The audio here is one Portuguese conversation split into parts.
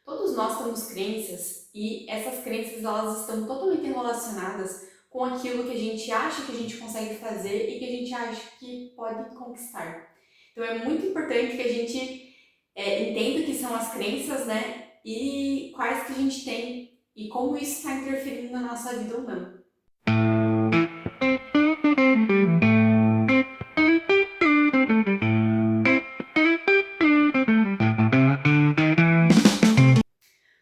Todos nós temos crenças e essas crenças elas estão totalmente relacionadas com aquilo que a gente acha que a gente consegue fazer e que a gente acha que pode conquistar. Então é muito importante que a gente entenda o que são as crenças, né? E quais que a gente tem e como isso está interferindo na nossa vida ou não.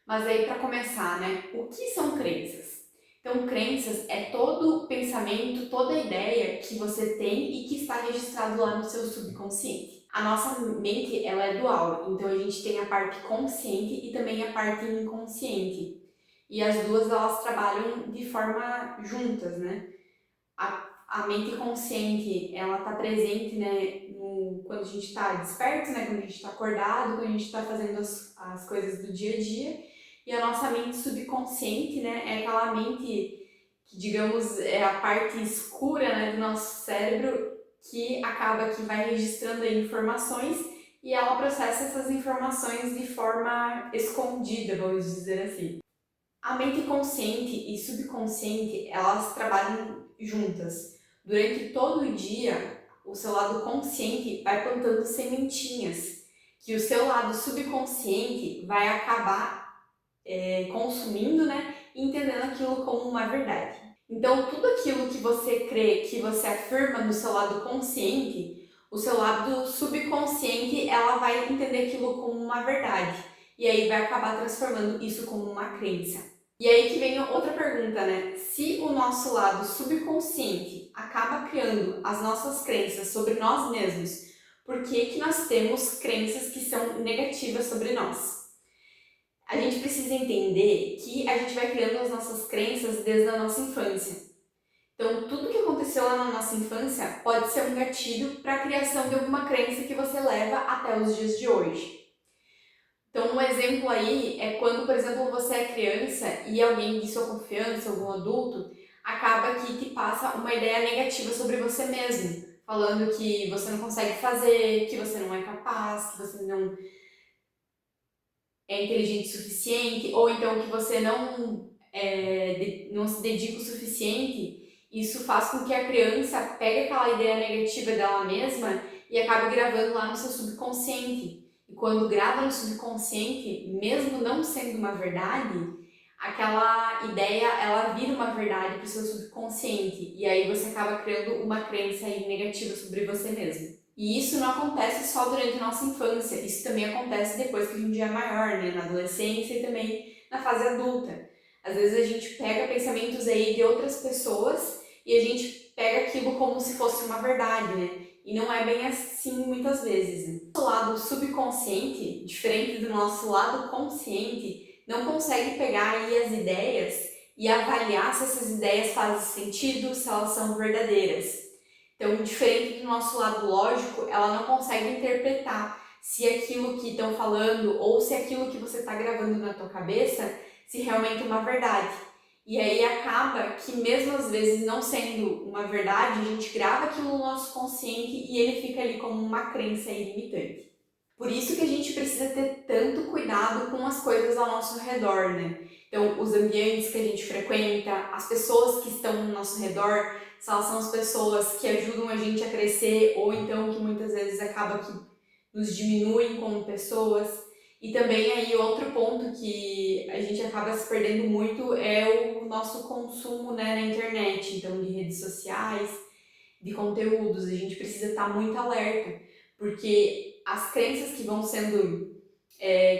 Mas aí para começar, né? O que são crenças? Então, crenças é todo pensamento, toda ideia que você tem e que está registrado lá no seu subconsciente. A nossa mente, ela é dual, então a gente tem a parte consciente e também a parte inconsciente. E as duas, elas trabalham de forma juntas, né? A mente consciente, ela está presente, né, quando a gente está desperto, né, quando a gente está acordado, quando a gente está fazendo as coisas do dia a dia. E a nossa mente subconsciente, né, é aquela mente que, digamos, é a parte escura, né, do nosso cérebro que acaba que vai registrando aí informações e ela processa essas informações de forma escondida, vamos dizer assim. A mente consciente e subconsciente, elas trabalham juntas. Durante todo o dia, o seu lado consciente vai plantando sementinhas que o seu lado subconsciente vai acabar consumindo, né, e entendendo aquilo como uma verdade. Então, tudo aquilo que você crê, que você afirma no seu lado consciente, o seu lado subconsciente, ela vai entender aquilo como uma verdade. E aí vai acabar transformando isso como uma crença. E aí que vem outra pergunta, né? Se o nosso lado subconsciente acaba criando as nossas crenças sobre nós mesmos, por que que nós temos crenças que são negativas sobre nós? A gente precisa entender que a gente vai criando as nossas crenças desde a nossa infância. Então, tudo que aconteceu lá na nossa infância pode ser um gatilho para a criação de alguma crença que você leva até os dias de hoje. Então, um exemplo aí é quando, por exemplo, você é criança e alguém de sua confiança, algum adulto, acaba que te passa uma ideia negativa sobre você mesmo, falando que você não consegue fazer, que você não é capaz, que você não é inteligente o suficiente, ou então que você não se dedica o suficiente. Isso faz com que a criança pegue aquela ideia negativa dela mesma e acabe gravando lá no seu subconsciente. E quando grava no subconsciente, mesmo não sendo uma verdade, aquela ideia ela vira uma verdade para o seu subconsciente. E aí você acaba criando uma crença aí negativa sobre você mesmo. E isso não acontece só durante a nossa infância, isso também acontece depois que a gente é maior, né? Na adolescência e também na fase adulta. Às vezes a gente pega pensamentos aí de outras pessoas e a gente pega aquilo como se fosse uma verdade, né? E não é bem assim muitas vezes. Né? O lado subconsciente, diferente do nosso lado consciente, não consegue pegar aí as ideias e avaliar se essas ideias fazem sentido, se elas são verdadeiras. Então, diferente do nosso lado lógico, ela não consegue interpretar se aquilo que estão falando ou se aquilo que você está gravando na tua cabeça se realmente é uma verdade. E aí acaba que mesmo às vezes não sendo uma verdade, a gente grava aquilo no nosso consciente e ele fica ali como uma crença ilimitante. Por isso que a gente precisa ter tanto cuidado com as coisas ao nosso redor, né? Então, os ambientes que a gente frequenta, as pessoas que estão no nosso redor, se elas são as pessoas que ajudam a gente a crescer ou então que muitas vezes acaba que nos diminuem como pessoas. E também aí outro ponto que a gente acaba se perdendo muito é o nosso consumo, né, na internet, então de redes sociais, de conteúdos. A gente precisa estar muito alerta, porque as crenças que vão sendo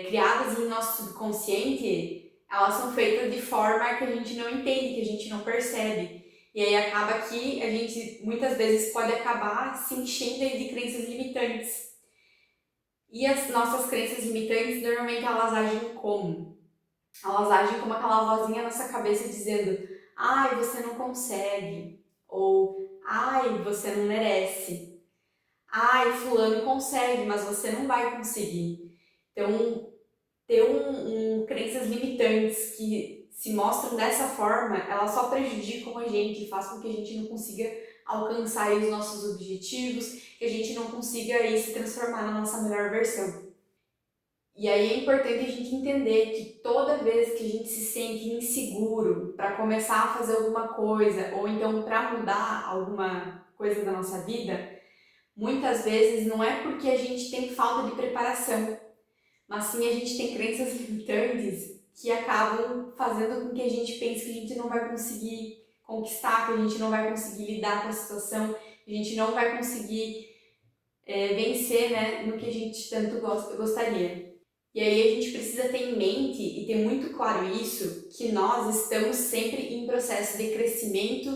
criadas em nosso subconsciente, elas são feitas de forma que a gente não entende, que a gente não percebe. E aí acaba que a gente muitas vezes pode acabar se enchendo de crenças limitantes. E as nossas crenças limitantes, normalmente elas agem como? Elas agem como aquela vozinha na nossa cabeça dizendo: ai, você não consegue. Ou ai, você não merece. Ai, fulano consegue, mas você não vai conseguir. Então, ter crenças limitantes que se mostram dessa forma, elas só prejudicam a gente, faz com que a gente não consiga alcançar os nossos objetivos, que a gente não consiga aí se transformar na nossa melhor versão. E aí é importante a gente entender que toda vez que a gente se sente inseguro para começar a fazer alguma coisa, ou então para mudar alguma coisa da nossa vida, muitas vezes não é porque a gente tem falta de preparação, mas sim a gente tem crenças limitantes que acabam fazendo com que a gente pense que a gente não vai conseguir conquistar, que a gente não vai conseguir lidar com a situação, que a gente não vai conseguir vencer, né, no que a gente tanto gostaria. E aí a gente precisa ter em mente e ter muito claro isso, que nós estamos sempre em processo de crescimento,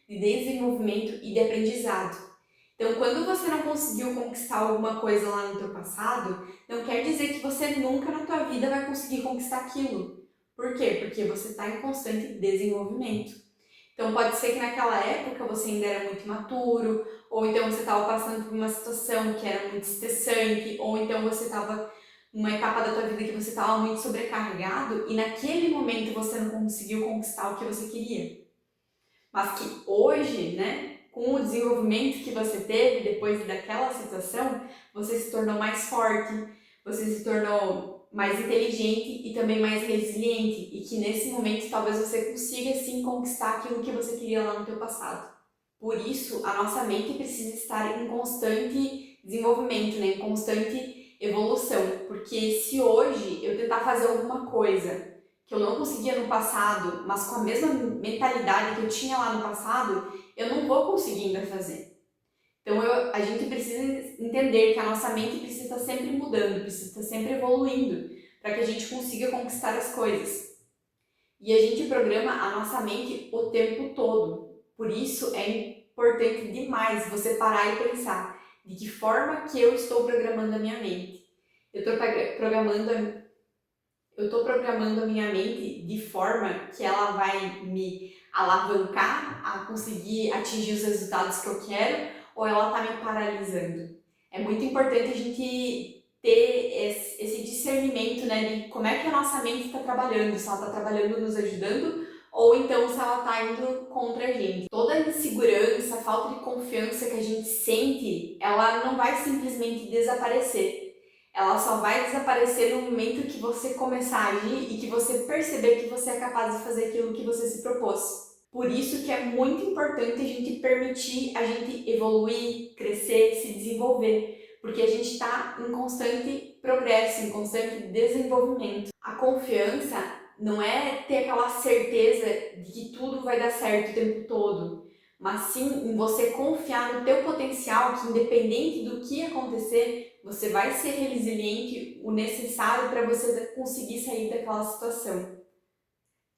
de desenvolvimento e de aprendizado. Então, quando você não conseguiu conquistar alguma coisa lá no teu passado, não quer dizer que você nunca na tua vida vai conseguir conquistar aquilo. Por quê? Porque você está em constante desenvolvimento. Então, pode ser que naquela época você ainda era muito imaturo, ou então você estava passando por uma situação que era muito estressante, ou então você estava numa etapa da tua vida que você estava muito sobrecarregado e naquele momento você não conseguiu conquistar o que você queria. Mas que hoje, né, com o desenvolvimento que você teve depois daquela situação, você se tornou mais forte, você se tornou mais inteligente e também mais resiliente, e que nesse momento talvez você consiga sim conquistar aquilo que você queria lá no teu passado. Por isso, a nossa mente precisa estar em constante desenvolvimento, né, em constante evolução, porque se hoje eu tentar fazer alguma coisa que eu não conseguia no passado, mas com a mesma mentalidade que eu tinha lá no passado, eu não vou conseguir ainda fazer. Então a gente precisa entender que a nossa mente precisa estar sempre mudando, precisa estar sempre evoluindo, para que a gente consiga conquistar as coisas. E a gente programa a nossa mente o tempo todo. Por isso é importante demais você parar e pensar de que forma que eu estou programando a minha mente. Eu estou programando a minha mente de forma que ela vai me alavancar a conseguir atingir os resultados que eu quero, ou ela está me paralisando. É muito importante a gente ter esse discernimento, né, de como é que a nossa mente está trabalhando, se ela está trabalhando nos ajudando, ou então se ela está indo contra a gente. Toda a insegurança, a falta de confiança que a gente sente, ela não vai simplesmente desaparecer. Ela só vai desaparecer no momento que você começar a agir e que você perceber que você é capaz de fazer aquilo que você se propôs. Por isso que é muito importante a gente permitir a gente evoluir, crescer, se desenvolver, porque a gente está em constante progresso, em constante desenvolvimento. A confiança não é ter aquela certeza de que tudo vai dar certo o tempo todo, mas sim em você confiar no teu potencial, que independente do que acontecer, você vai ser resiliente o necessário para você conseguir sair daquela situação.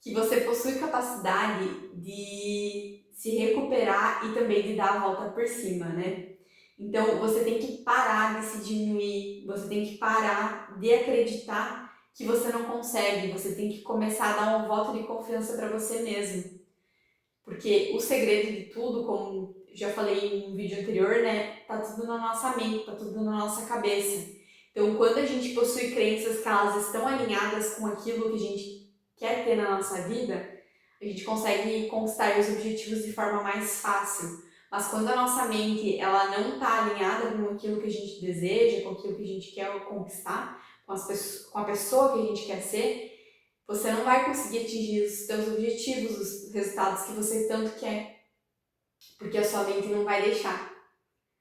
Que você possui capacidade de se recuperar e também de dar a volta por cima, né? Então você tem que parar de se diminuir, você tem que parar de acreditar que você não consegue, você tem que começar a dar um voto de confiança para você mesmo. Porque o segredo de tudo, como já falei em um vídeo anterior, né, tá tudo na nossa mente, tá tudo na nossa cabeça. Então, quando a gente possui crenças que elas estão alinhadas com aquilo que a gente quer ter na nossa vida, a gente consegue conquistar os objetivos de forma mais fácil. Mas quando a nossa mente ela não está alinhada com aquilo que a gente deseja, com aquilo que a gente quer conquistar, com a pessoa que a gente quer ser, você não vai conseguir atingir os seus objetivos, os resultados que você tanto quer, porque a sua mente não vai deixar.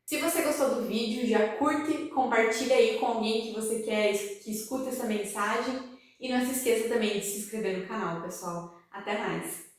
Se você gostou do vídeo, já curte, compartilha aí com alguém que você quer que escuta essa mensagem e não se esqueça também de se inscrever no canal, pessoal. Até mais!